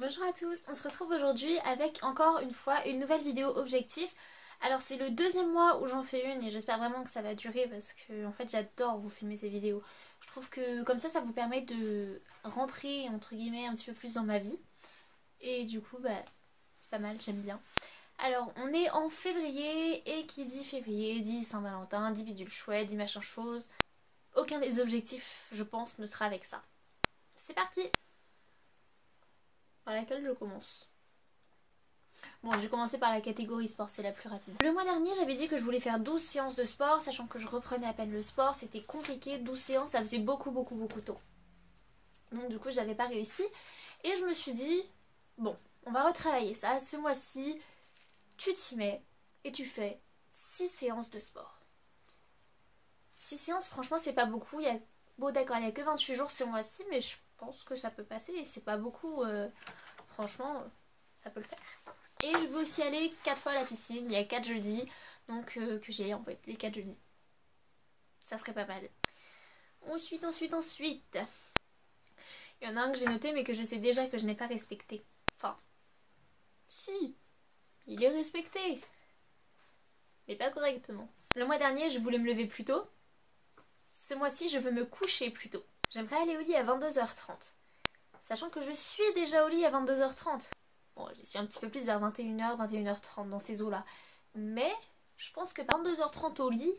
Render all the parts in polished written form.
Bonjour à tous, on se retrouve aujourd'hui avec encore une fois une nouvelle vidéo objectif. Alors c'est le deuxième mois où j'en fais une et j'espère vraiment que ça va durer parce que en fait j'adore vous filmer ces vidéos. Je trouve que comme ça vous permet de rentrer entre guillemets un petit peu plus dans ma vie. Et du coup c'est pas mal, j'aime bien. Alors on est en février et qui dit février dit Saint-Valentin, dit bidule chouette, dit machin chose. Aucun des objectifs je pense ne sera avec ça. C'est parti! Par laquelle je commence. Bon, je vais commencer par la catégorie sport, c'est la plus rapide. Le mois dernier, j'avais dit que je voulais faire 12 séances de sport, sachant que je reprenais à peine le sport, c'était compliqué, 12 séances, ça faisait beaucoup tôt. Donc du coup, je n'avais pas réussi. Et je me suis dit, bon, on va retravailler ça. Ce mois-ci, tu t'y mets et tu fais 6 séances de sport. 6 séances, franchement, c'est pas beaucoup. Bon, d'accord, il n'y a que 28 jours ce mois-ci, mais je pense que ça peut passer et c'est pas beaucoup. Franchement, ça peut le faire. Et je veux aussi aller 4 fois à la piscine. Il y a 4 jeudis, donc que j'ai en fait les 4 jeudis. Ça serait pas mal. Ensuite. Il y en a un que j'ai noté mais que je sais déjà que je n'ai pas respecté. Enfin, si, il est respecté. Mais pas correctement. Le mois dernier, je voulais me lever plus tôt. Ce mois-ci, je veux me coucher plus tôt. J'aimerais aller au lit à 22h30. Sachant que je suis déjà au lit à 22h30. Bon, je suis un petit peu plus vers 21h, 21h30 dans ces eaux-là. Mais je pense que 22h30 au lit,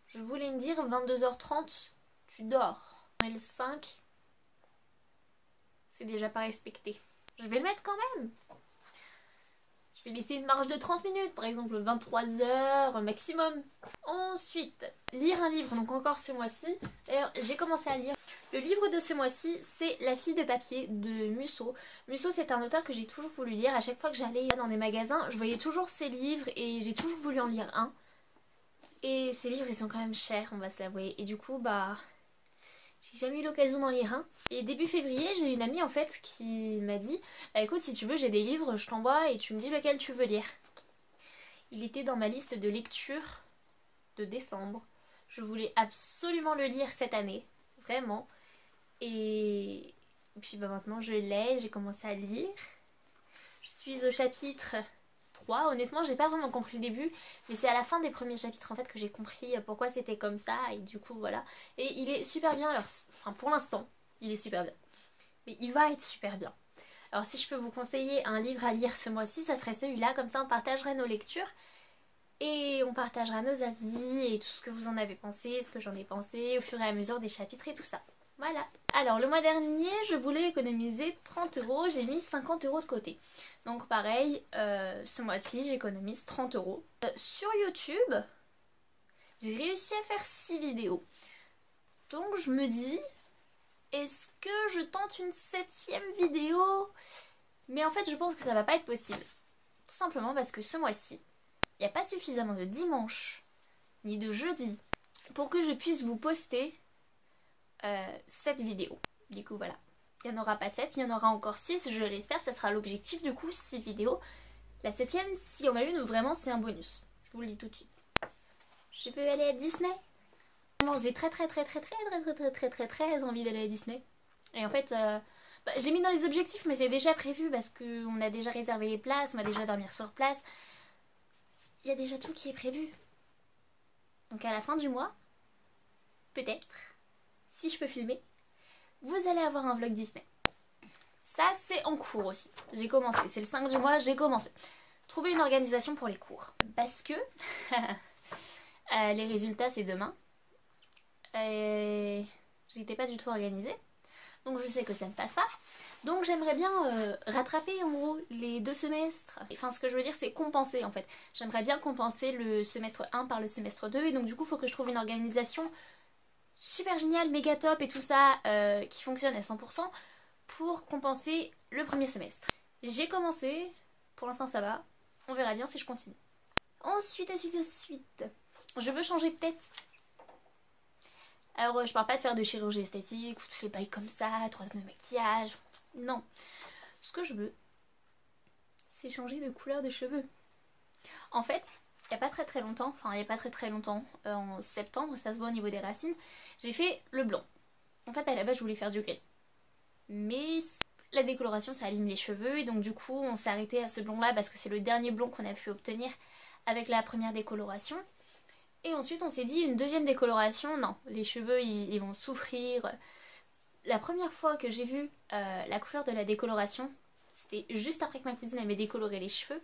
je voulais me dire 22h30, tu dors. Et le 5, c'est déjà pas respecté. Je vais le mettre quand même. Je vais laisser une marge de 30 minutes, par exemple 23h maximum. Ensuite, lire un livre, donc encore ce mois-ci. D'ailleurs, j'ai commencé à lire. Le livre de ce mois-ci, c'est La fille de papier de Musso. Musso, c'est un auteur que j'ai toujours voulu lire. À chaque fois que j'allais dans des magasins, je voyais toujours ses livres et j'ai toujours voulu en lire un. Et ces livres, ils sont quand même chers, on va se l'avouer. Et du coup, j'ai jamais eu l'occasion d'en lire un. Et début février, j'ai une amie en fait qui m'a dit écoute, si tu veux, j'ai des livres, je t'envoie et tu me dis lequel tu veux lire. Il était dans ma liste de lecture de décembre. Je voulais absolument le lire cette année, vraiment. Et puis maintenant je l'ai, j'ai commencé à lire. Je suis au chapitre 3. Honnêtement, j'ai pas vraiment compris le début, mais c'est à la fin des premiers chapitres en fait que j'ai compris pourquoi c'était comme ça. Et du coup voilà. Et il est super bien, alors pour l'instant, il est super bien. Mais il va être super bien. Alors si je peux vous conseiller un livre à lire ce mois-ci, ça serait celui-là. Comme ça on partagerait nos lectures. Et on partagera nos avis et tout ce que vous en avez pensé, ce que j'en ai pensé au fur et à mesure des chapitres et tout ça. Voilà. Alors le mois dernier, je voulais économiser 30 €, j'ai mis 50 € de côté. Donc pareil, ce mois-ci, j'économise 30 €. Sur YouTube, j'ai réussi à faire 6 vidéos. Donc je me dis, est-ce que je tente une 7e vidéo? Mais en fait, je pense que ça va pas être possible. Tout simplement parce que ce mois-ci, il n'y a pas suffisamment de dimanche ni de jeudi pour que je puisse vous poster 7 vidéos. Du coup voilà, il n'y en aura pas 7, il y en aura encore 6, je l'espère, ça sera l'objectif du coup, 6 vidéos. La 7e, si on a une, vraiment c'est un bonus, je vous le dis tout de suite. Je veux aller à Disney. Vraiment, j'ai très envie d'aller à Disney. Et en fait, je l'ai mis dans les objectifs, mais c'est déjà prévu parce qu'on a déjà réservé les places, on va déjà dormir sur place. Il y a déjà tout qui est prévu. Donc à la fin du mois, peut-être, si je peux filmer, vous allez avoir un vlog Disney. Ça, c'est en cours aussi. J'ai commencé, c'est le 5 du mois, j'ai commencé. Trouver une organisation pour les cours. Parce que les résultats, c'est demain. J'étais pas du tout organisée. Donc je sais que ça ne passe pas. Donc j'aimerais bien rattraper en gros les 2 semestres. Enfin ce que je veux dire c'est compenser en fait. J'aimerais bien compenser le semestre 1 par le semestre 2. Et donc du coup il faut que je trouve une organisation super géniale, méga top et tout ça qui fonctionne à 100% pour compenser le premier semestre. J'ai commencé, pour l'instant ça va. On verra bien si je continue. Ensuite. Je veux changer de tête. Alors je parle pas de faire de chirurgie esthétique ou tous les bails comme ça, 3 semaines de maquillage. Non. Ce que je veux, c'est changer de couleur de cheveux. En fait, il n'y a pas très longtemps, en septembre, ça se voit au niveau des racines, j'ai fait le blanc. En fait, à la base, je voulais faire du gris. Mais la décoloration ça abîme les cheveux et donc du coup on s'est arrêté à ce blond là parce que c'est le dernier blond qu'on a pu obtenir avec la première décoloration. Et ensuite on s'est dit une deuxième décoloration, non, les cheveux ils vont souffrir. La première fois que j'ai vu la couleur de la décoloration, c'était juste après que ma cousine avait décoloré les cheveux.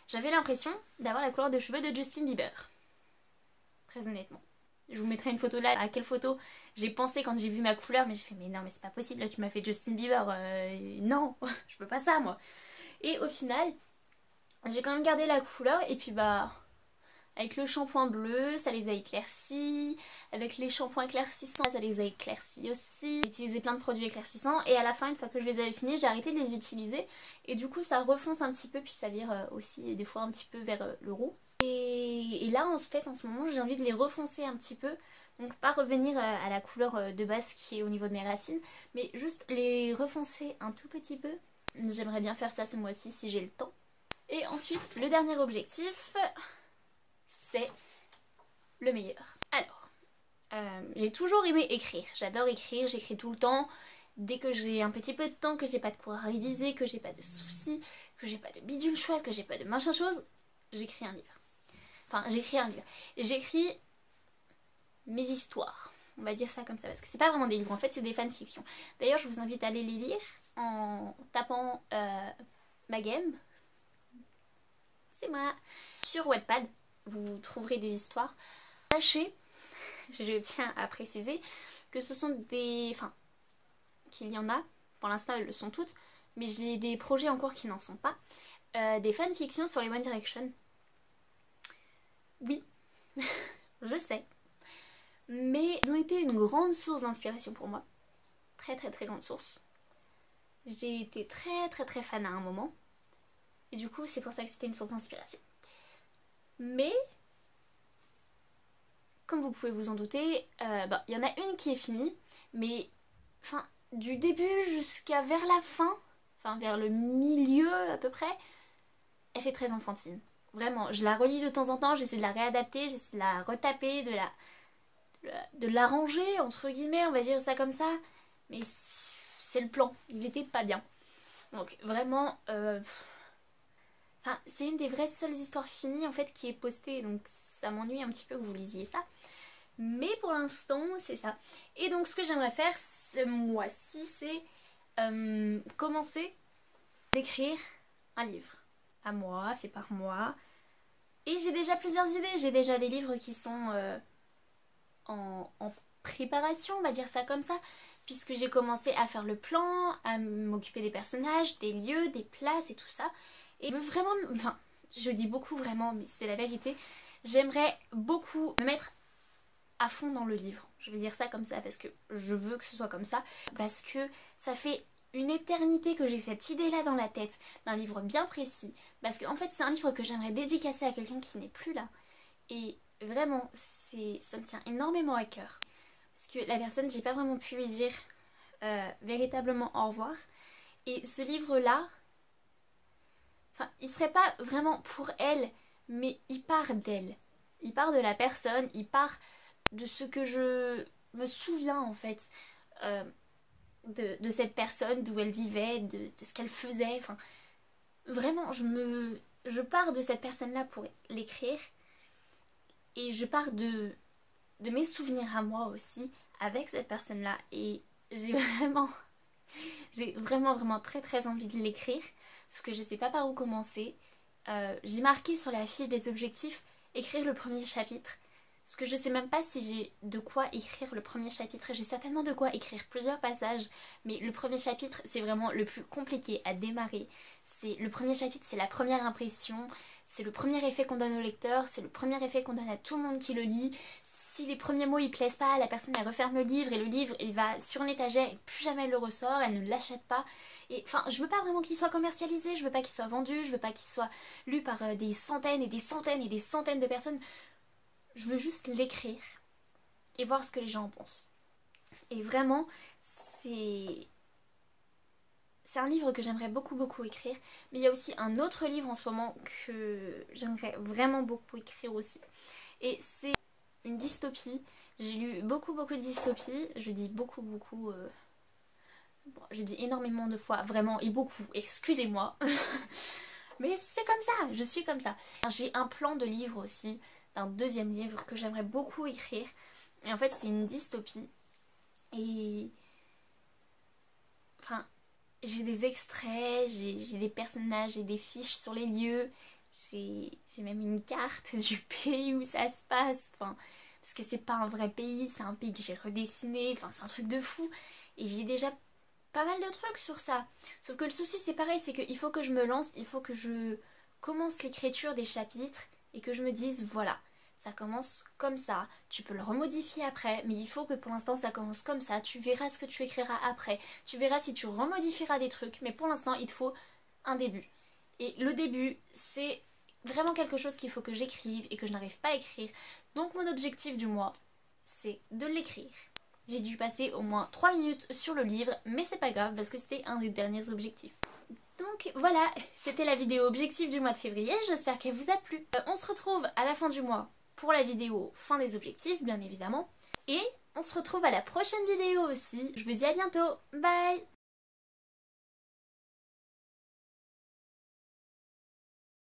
J'avais l'impression d'avoir la couleur de cheveux de Justin Bieber. Très honnêtement. Je vous mettrai une photo là, à quelle photo j'ai pensé quand j'ai vu ma couleur, mais j'ai fait mais non mais c'est pas possible, là tu m'as fait Justin Bieber, non, je veux pas ça moi. Et au final, j'ai quand même gardé la couleur et puis bah avec le shampoing bleu ça les a éclaircis, avec les shampoings éclaircissants ça les a éclaircis aussi. J'ai utilisé plein de produits éclaircissants et à la fin une fois que je les avais finis j'ai arrêté de les utiliser et du coup ça refonce un petit peu puis ça vire aussi des fois un petit peu vers le roux. Et là en fait en ce moment j'ai envie de les refoncer un petit peu, donc pas revenir à la couleur de base qui est au niveau de mes racines, mais juste les refoncer un tout petit peu. J'aimerais bien faire ça ce mois-ci si j'ai le temps. Et ensuite le dernier objectif c'est le meilleur. Alors, j'ai toujours aimé écrire, j'adore écrire, j'écris tout le temps. Dès que j'ai un petit peu de temps, que j'ai pas de cours à réviser, que j'ai pas de soucis, que j'ai pas de bidule chouette, que j'ai pas de machin chose, j'écris un livre. Enfin, j'écris un livre. J'écris mes histoires. On va dire ça comme ça. Parce que c'est pas vraiment des livres. En fait, c'est des fanfictions. D'ailleurs, je vous invite à aller les lire en tapant ma game. C'est moi. Sur Wattpad, vous trouverez des histoires. Sachez, je tiens à préciser, que ce sont des... Enfin, qu'il y en a. Pour l'instant, elles le sont toutes. Mais j'ai des projets en cours qui n'en sont pas. Des fanfictions sur les One Direction. Oui, je sais. Mais ils ont été une grande source d'inspiration pour moi. Très très très grande source. J'ai été très très très fan à un moment. Et du coup c'est pour ça que c'était une source d'inspiration. Mais, comme vous pouvez vous en douter, y en a une qui est finie. Mais, enfin, du début jusqu'à vers la fin, enfin vers le milieu à peu près, elle fait très enfantine. Vraiment, je la relis de temps en temps, j'essaie de la réadapter, j'essaie de la retaper, de l'arranger, entre guillemets, on va dire ça comme ça. Mais c'est le plan, il était pas bien. Donc vraiment, c'est une des vraies seules histoires finies en fait qui est postée, donc ça m'ennuie un petit peu que vous lisiez ça. Mais pour l'instant, c'est ça. Et donc ce que j'aimerais faire ce mois-ci, c'est commencer d'écrire un livre. À moi, fait par moi. Et j'ai déjà plusieurs idées, j'ai déjà des livres qui sont en préparation, on va dire ça comme ça, puisque j'ai commencé à faire le plan, à m'occuper des personnages, des lieux, des places et tout ça. Et je veux vraiment, enfin, je dis beaucoup vraiment, mais c'est la vérité, j'aimerais beaucoup me mettre à fond dans le livre. Je vais dire ça comme ça parce que je veux que ce soit comme ça, parce que ça fait une éternité que j'ai cette idée là dans la tête, d'un livre bien précis, parce qu'en fait c'est un livre que j'aimerais dédicacer à quelqu'un qui n'est plus là, et vraiment ça me tient énormément à cœur, parce que la personne j'ai pas vraiment pu lui dire véritablement au revoir, et ce livre là, enfin il serait pas vraiment pour elle, mais il part d'elle, il part de la personne, il part de ce que je me souviens en fait, de cette personne, d'où elle vivait, de ce qu'elle faisait. Enfin, vraiment, je pars de cette personne-là pour l'écrire. Et je pars de mes souvenirs à moi aussi avec cette personne-là. Et j'ai vraiment très très envie de l'écrire. Parce que je sais pas par où commencer. J'ai marqué sur la fiche des objectifs écrire le premier chapitre. Parce que je sais même pas si j'ai de quoi écrire le premier chapitre. J'ai certainement de quoi écrire plusieurs passages. Mais le premier chapitre, c'est vraiment le plus compliqué à démarrer. Le premier chapitre, c'est la première impression. C'est le premier effet qu'on donne au lecteur. C'est le premier effet qu'on donne à tout le monde qui le lit. Si les premiers mots ils plaisent pas, la personne elle referme le livre. Et le livre il va sur une étagère et plus jamais elle le ressort. Elle ne l'achète pas. Et enfin, je veux pas vraiment qu'il soit commercialisé. Je veux pas qu'il soit vendu. Je veux pas qu'il soit lu par des centaines et des centaines et des centaines de personnes. Je veux juste l'écrire et voir ce que les gens en pensent. Et vraiment, c'est un livre que j'aimerais beaucoup écrire. Mais il y a aussi un autre livre en ce moment que j'aimerais vraiment beaucoup écrire aussi. Et c'est une dystopie. J'ai lu beaucoup de dystopies. Je dis beaucoup Bon, je dis énormément de fois, vraiment, et beaucoup, excusez-moi. Mais c'est comme ça, je suis comme ça. J'ai un plan de livre aussi, d'un deuxième livre que j'aimerais beaucoup écrire. Et en fait, c'est une dystopie. Et... Enfin, j'ai des extraits, j'ai des personnages, j'ai des fiches sur les lieux. J'ai même une carte du pays où ça se passe. Enfin, parce que c'est pas un vrai pays, c'est un pays que j'ai redessiné. Enfin, c'est un truc de fou. Et j'ai déjà pas mal de trucs sur ça. Sauf que le souci c'est pareil, c'est qu'il faut que je me lance, il faut que je commence l'écriture des chapitres et que je me dise voilà, ça commence comme ça, tu peux le remodifier après, mais il faut que pour l'instant ça commence comme ça, tu verras ce que tu écriras après, tu verras si tu remodifieras des trucs, mais pour l'instant il te faut un début. Et le début c'est vraiment quelque chose qu'il faut que j'écrive et que je n'arrive pas à écrire. Donc mon objectif du mois c'est de l'écrire. J'ai dû passer au moins 3 minutes sur le livre, mais c'est pas grave parce que c'était un des derniers objectifs. Donc voilà, c'était la vidéo objectif du mois de février, j'espère qu'elle vous a plu. On se retrouve à la fin du mois pour la vidéo fin des objectifs, bien évidemment. Et on se retrouve à la prochaine vidéo aussi. Je vous dis à bientôt, bye!